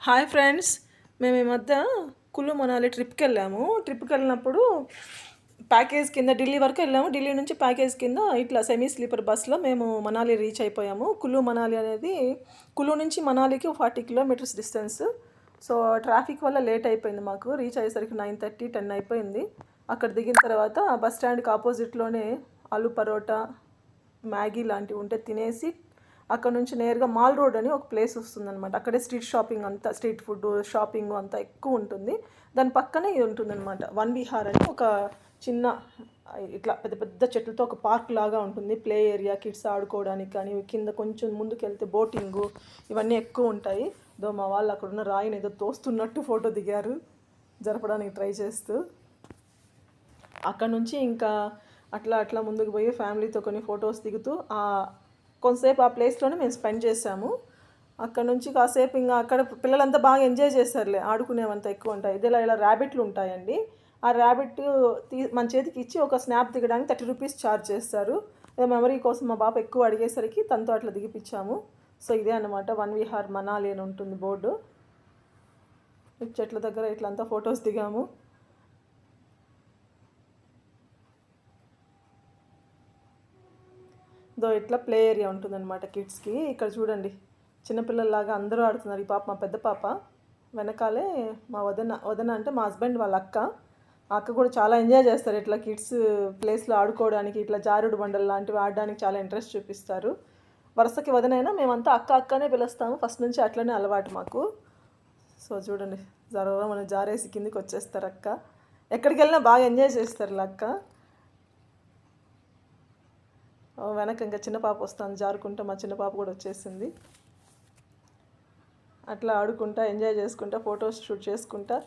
Hi friends, మేము ఈ మధ్య కుల్లు మనాలి ట్రిప్కి వెళ్ళినప్పుడు ప్యాకేజ్ కింద ఢిల్లీ వరకు వెళ్ళాము. ఢిల్లీ నుంచి ప్యాకేజ్ కింద ఇట్లా సెమీ స్లీపర్ బస్లో మేము మనాలి రీచ్ అయిపోయాము. కుల్లు మనాలి అనేది కుల్లు నుంచి మనాలికి 40 కిలోమీటర్స్ డిస్టెన్స్. సో ట్రాఫిక్ వల్ల లేట్ అయిపోయింది. మాకు రీచ్ అయ్యేసరికి 9:30, 10 అయిపోయింది. అక్కడ దిగిన తర్వాత బస్ స్టాండ్కి ఆపోజిట్లోనే ఆలు పరోటా, మ్యాగీ లాంటివి ఉంటే తినేసి అక్కడ నుంచి నేరుగా మాల్ రోడ్ అని ఒక ప్లేస్ వస్తుందన్నమాట. అక్కడే స్ట్రీట్ షాపింగ్ అంతా, స్ట్రీట్ ఫుడ్ షాపింగ్ అంతా ఎక్కువ ఉంటుంది. దాని పక్కనే ఇది ఉంటుందన్నమాట. వన్ విహార్ అని ఒక చిన్న ఇట్లా పెద్ద పెద్ద చెట్లతో ఒక పార్క్ లాగా ఉంటుంది. ప్లే ఏరియా, కిడ్స్ ఆడుకోవడానికి కానీ, కింద కొంచెం ముందుకు వెళ్తే బోటింగు ఇవన్నీ ఎక్కువ ఉంటాయి. మా వాళ్ళు అక్కడున్న రాయిని ఏదో తోస్తున్నట్టు ఫోటో దిగారు, జరపడానికి ట్రై చేస్తూ. అక్కడ నుంచి ఇంకా అట్లా అట్లా ముందుకు పోయి ఫ్యామిలీతో కొన్ని ఫొటోస్ దిగుతూ కొంతసేపు ఆ ప్లేస్లోనే మేము స్పెండ్ చేసాము. అక్కడ నుంచి కాసేపు ఇంకా అక్కడ పిల్లలంతా బాగా ఎంజాయ్ చేశారులే, ఆడుకునేవంతా ఎక్కువ ఉంటాయి. ఇదిలా ఇలా ర్యాబిట్లు ఉంటాయండి. ఆ ర్యాబిట్ మన చేతికి ఇచ్చి ఒక స్నాప్ దిగడానికి 30 రూపీస్ ఛార్జ్ చేస్తారు. మెమరీ కోసం మా బాబు ఎక్కువ అడిగేసరికి తనతో అట్లా దిగిపించాము. సో ఇదే అన్నమాట వన్ విహార్ మనాలి అని ఉంటుంది బోర్డు. చెట్ల దగ్గర ఇట్లంతా ఫొటోస్ దిగాము. ఇట్లా ప్లే ఏరియా ఉంటుందన్నమాట కిడ్స్కి. ఇక్కడ చూడండి, చిన్నపిల్లల్లాగా అందరూ ఆడుతున్నారు. ఈ పాప మా పెద్ద పాప, వెనకాలే మా వదన అంటే మా హస్బెండ్ వాళ్ళ అక్క. ఆ అక్క కూడా చాలా ఎంజాయ్ చేస్తారు ఇట్లా కిడ్స్ ప్లేస్లో ఆడుకోవడానికి. ఇట్లా జారుడు బండలు లాంటివి ఆడడానికి చాలా ఇంట్రెస్ట్ చూపిస్తారు. వరుసకి వదనైనా మేమంతా అక్క అక్కనే పిలుస్తాము, ఫస్ట్ నుంచి అట్లనే అలవాటు మాకు. సో చూడండి, మనం జారేసి కిందికి వచ్చేస్తారు అక్క. ఎక్కడికి వెళ్ళినా బాగా ఎంజాయ్ చేస్తారు అక్క. వెనక ఇంకా చిన్న పాప వస్తాను జారుకుంటా, మా చిన్న పాప కూడా వచ్చేసింది. అట్లా ఆడుకుంటా ఎంజాయ్ చేసుకుంటా ఫొటోస్ షూట్ చేసుకుంటా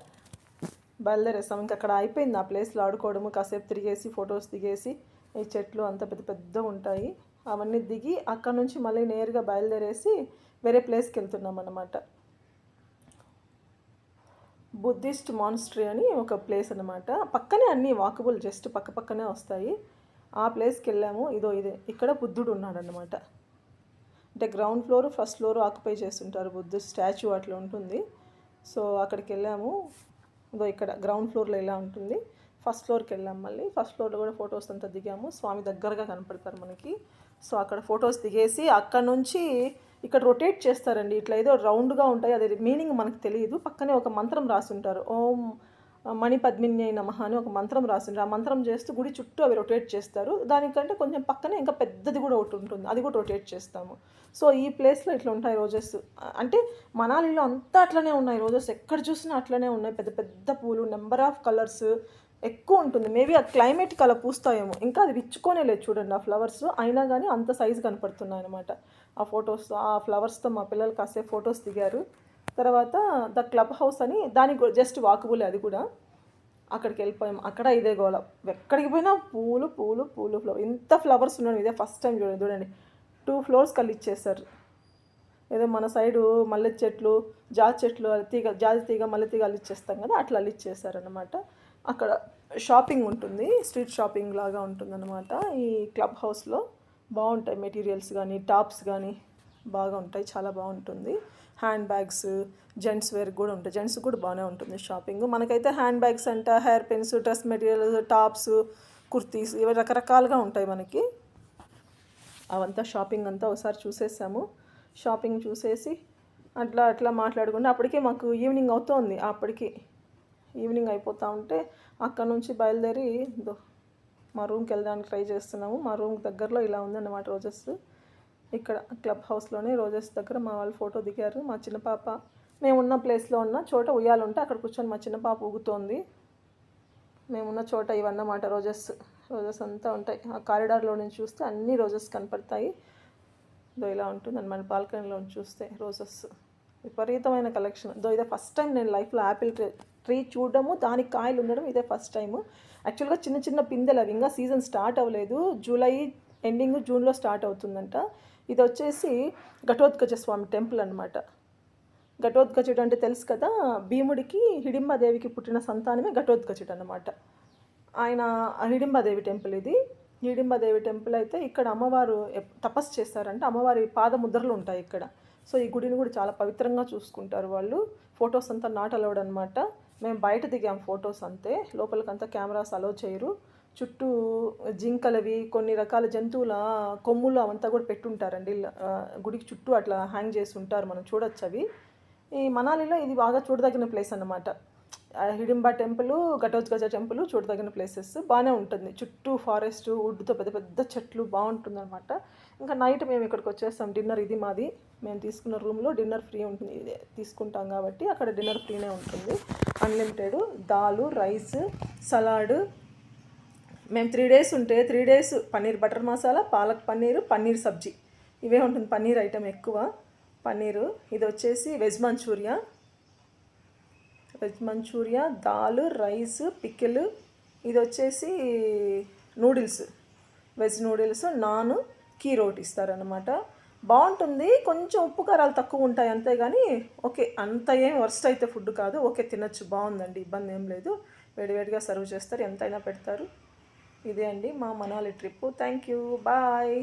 బయలుదేరేస్తాం. ఇంకా అక్కడ అయిపోయింది ఆ ప్లేస్లో ఆడుకోవడము. కాసేపు తిరిగేసి ఫొటోస్ దిగేసి, ఈ చెట్లు అంత పెద్ద పెద్ద ఉంటాయి అవన్నీ దిగి అక్కడ నుంచి మళ్ళీ నేరుగా బయలుదేరేసి వేరే ప్లేస్కి వెళ్తున్నాం అన్నమాట. బుద్ధిస్ట్ మానిస్ట్రీ అని ఒక ప్లేస్ అన్నమాట. పక్కనే అన్నీ వాకబుల్, జస్ట్ పక్క పక్కనే వస్తాయి. ఆ ప్లేస్కి వెళ్ళాము. ఇదే ఇక్కడ బుద్ధుడు ఉన్నాడనమాట. అంటే ground floor, first floor occupy చేస్తుంటారు. బుద్ధుడు స్టాచ్యూ అట్లా ఉంటుంది. సో అక్కడికి వెళ్ళాము. ఇక్కడ గ్రౌండ్ ఫ్లోర్లో ఇలా ఉంటుంది. ఫస్ట్ ఫ్లోర్కి వెళ్ళాము. మళ్ళీ ఫస్ట్ ఫ్లోర్లో కూడా ఫొటోస్ అంతా దిగాము. స్వామి దగ్గరగా కనపడతారు మనకి. సో అక్కడ ఫొటోస్ దిగేసి అక్కడ నుంచి ఇక్కడ రొటేట్ చేస్తారండి. ఇట్లా ఏదో రౌండ్గా ఉంటాయి, అది మీనింగ్ మనకు తెలియదు. పక్కనే ఒక మంత్రం రాసుంటారు, ఓం మణి పద్మిన్యై నమః అని ఒక మంత్రం రాసిండ్రు. ఆ మంత్రం చేస్తూ గుడి చుట్టూ అవి రొటేట్ చేస్తారు. దానికంటే కొంచెం పక్కనే ఇంకా పెద్దది కూడా ఒకటి ఉంటుంది, అది కూడా రొటేట్ చేస్తాము. సో ఈ ప్లేస్లో ఇట్లా ఉంటాయి రోజెస్. అంటే మనాలిలో అంతా అట్లనే ఉన్నాయి రోజెస్, ఎక్కడ చూసినా అట్లనే ఉన్నాయి. పెద్ద పెద్ద పూలు, నెంబర్ ఆఫ్ కలర్స్ ఎక్కువ ఉంటుంది. మేబీ ఆ క్లైమేట్కి అలా పూస్తాయేమో, ఇంకా అది విచ్చుకోనే లేదు చూడండి ఆ ఫ్లవర్స్. అయినా కానీ అంత సైజు కనపడుతున్నాయి అనమాట ఆ ఫొటోస్. ఆ ఫ్లవర్స్తో మా పిల్లలు కాసేపు ఫొటోస్ దిగారు. తర్వాత ద క్లబ్ హౌస్ అని, దానికి జస్ట్ వాకబుల్, అది కూడా అక్కడికి వెళ్ళిపోయాం. అక్కడ ఇదే గోళ, ఎక్కడికి పోయినా పూలు పూలు పూలు ఫ్లవర్. ఇంత ఫ్లవర్స్ ఉన్నాడు, ఇదే ఫస్ట్ టైం చూడండి. 2 ఫ్లోర్స్ కలిసి ఇచ్చేస్తారు. ఏదో మన సైడు మల్లె చెట్లు, జాజి చెట్లు, జాజి తీగ మల్లె తీగ అల్లిచ్చేస్తాం కదా, అట్లా అల్లిచ్చేస్తారనమాట. అక్కడ షాపింగ్ ఉంటుంది, స్ట్రీట్ షాపింగ్ లాగా ఉంటుందన్నమాట. ఈ క్లబ్ హౌస్లో బాగుంటాయి మెటీరియల్స్ కానీ, టాప్స్ కానీ బాగా ఉంటాయి, చాలా బాగుంటుంది. హ్యాండ్ బ్యాగ్స్, జెంట్స్ వేర్ కూడా ఉంటాయి. జెంట్స్ కూడా బాగానే ఉంటుంది షాపింగ్. మనకైతే హ్యాండ్ బ్యాగ్స్ అంట, hair pins, dress materials, tops, kurtis, ఇవి రకరకాలుగా ఉంటాయి మనకి. అవంతా షాపింగ్ అంతా ఒకసారి చూసేసాము. షాపింగ్ చూసేసి అట్లా అట్లా మాట్లాడుకుంటే అప్పటికే మాకు ఈవినింగ్ అవుతోంది. అప్పటికి ఈవినింగ్ అయిపోతూ ఉంటే అక్కడ నుంచి బయలుదేరి మా రూమ్కి వెళ్ళడానికి ట్రై చేస్తున్నాము. మా రూమ్ దగ్గరలో ఇలా ఉందన్నమాట రోజెస్. ఇక్కడ క్లబ్ హౌస్లోనే రోజెస్ దగ్గర మా వాళ్ళు ఫోటో దిగారు. మా చిన్న పాప, మేమున్న ప్లేస్లో ఉన్న చోట ఉయ్యాలుంటే అక్కడ కూర్చొని మా చిన్న పాప ఊగుతోంది. మేమున్న చోట ఇవన్నమాట రోజెస్ అంతా ఉంటాయి. ఆ కారిడార్లో నుంచి చూస్తే అన్ని రోజెస్ కనపడతాయి. ఇలా ఉంటుంది అన్నమాట. బాల్కనీలో చూస్తే రోజెస్ విపరీతమైన కలెక్షన్. ఇదే ఫస్ట్ టైం నేను లైఫ్లో యాపిల్ ట్రీ చూడడము, దానికి కాయలు ఉండడం ఇదే ఫస్ట్ టైము. యాక్చువల్గా చిన్న చిన్న పిందెలు, అవి ఇంకా సీజన్ స్టార్ట్ అవ్వలేదు. జూలై ఎండింగ్, జూన్లో స్టార్ట్ అవుతుందంట. ఇది వచ్చేసి ఘటోత్కచ స్వామి టెంపుల్ అనమాట. ఘటోత్కచుడు అంటే తెలుసు కదా, భీముడికి హిడింబాదేవికి పుట్టిన సంతానమే ఘటోత్కచుడు అనమాట. ఆయన హిడింబాదేవి టెంపుల్ ఇది. హిడింబాదేవి టెంపుల్ అయితే ఇక్కడ అమ్మవారు తపస్సు చేస్తారంటే అమ్మవారి పాదముద్రలు ఉంటాయి ఇక్కడ. సో ఈ గుడిని కూడా చాలా పవిత్రంగా చూసుకుంటారు వాళ్ళు. ఫొటోస్ అంతా నాట్ అలౌడ్ అనమాట. మేము బయట దిగాం ఫొటోస్ అంతే, లోపలికంతా కెమెరాస్ అలౌ చేయరు. చుట్టూ జింకలవి కొన్ని రకాల జంతువుల కొమ్ములు అవంతా కూడా పెట్టుంటారండి. గుడికి చుట్టూ అట్లా హ్యాంగ్ చేసి ఉంటారు, మనం చూడొచ్చు అవి. ఈ మనాలిలో ఇది బాగా చూడదగిన ప్లేస్ అన్నమాట. హిడింబా టెంపుల్, ఘటోత్కచ టెంపుల్ చూడదగిన ప్లేసెస్. బాగానే ఉంటుంది, చుట్టూ ఫారెస్ట్, వుడ్తో పెద్ద పెద్ద చెట్లు, బాగుంటుంది అనమాట. ఇంకా నైట్ మేము ఇక్కడికి వచ్చేస్తాం. డిన్నర్ ఇది మాది, మేము తీసుకున్న రూమ్లో డిన్నర్ ఫ్రీ ఉంటుంది, తీసుకుంటాం కాబట్టి అక్కడ డిన్నర్ ఫ్రీనే ఉంటుంది, అన్లిమిటెడ్. దాలు, rice, salad. మేము 3 days ఉంటే 3 days పన్నీర్ బటర్ మసాలా, పాలక్ పన్నీరు, పన్నీర్ సబ్జీ, ఇవే ఉంటుంది. పన్నీర్ ఐటమ్ ఎక్కువ, పన్నీరు. ఇది వచ్చేసి veg manchurian, dal, rice, pickle. ఇది వచ్చేసి నూడిల్స్, వెజ్ నూడిల్స్, నాన్, కీ రోట్ ఇస్తారనమాట. బాగుంటుంది. కొంచెం ఉప్పు కారాలు తక్కువ ఉంటాయి అంతే, కానీ ఓకే, అంత ఏం వర్స్ట్ అయితే ఫుడ్ కాదు. ఓకే, తినచ్చు, బాగుందండి, ఇబ్బంది ఏం లేదు. వేడివేడిగా సర్వ్ చేస్తారు, ఎంతైనా పెడతారు. ఇదే అండి మా Manali trip. Thank you, bye.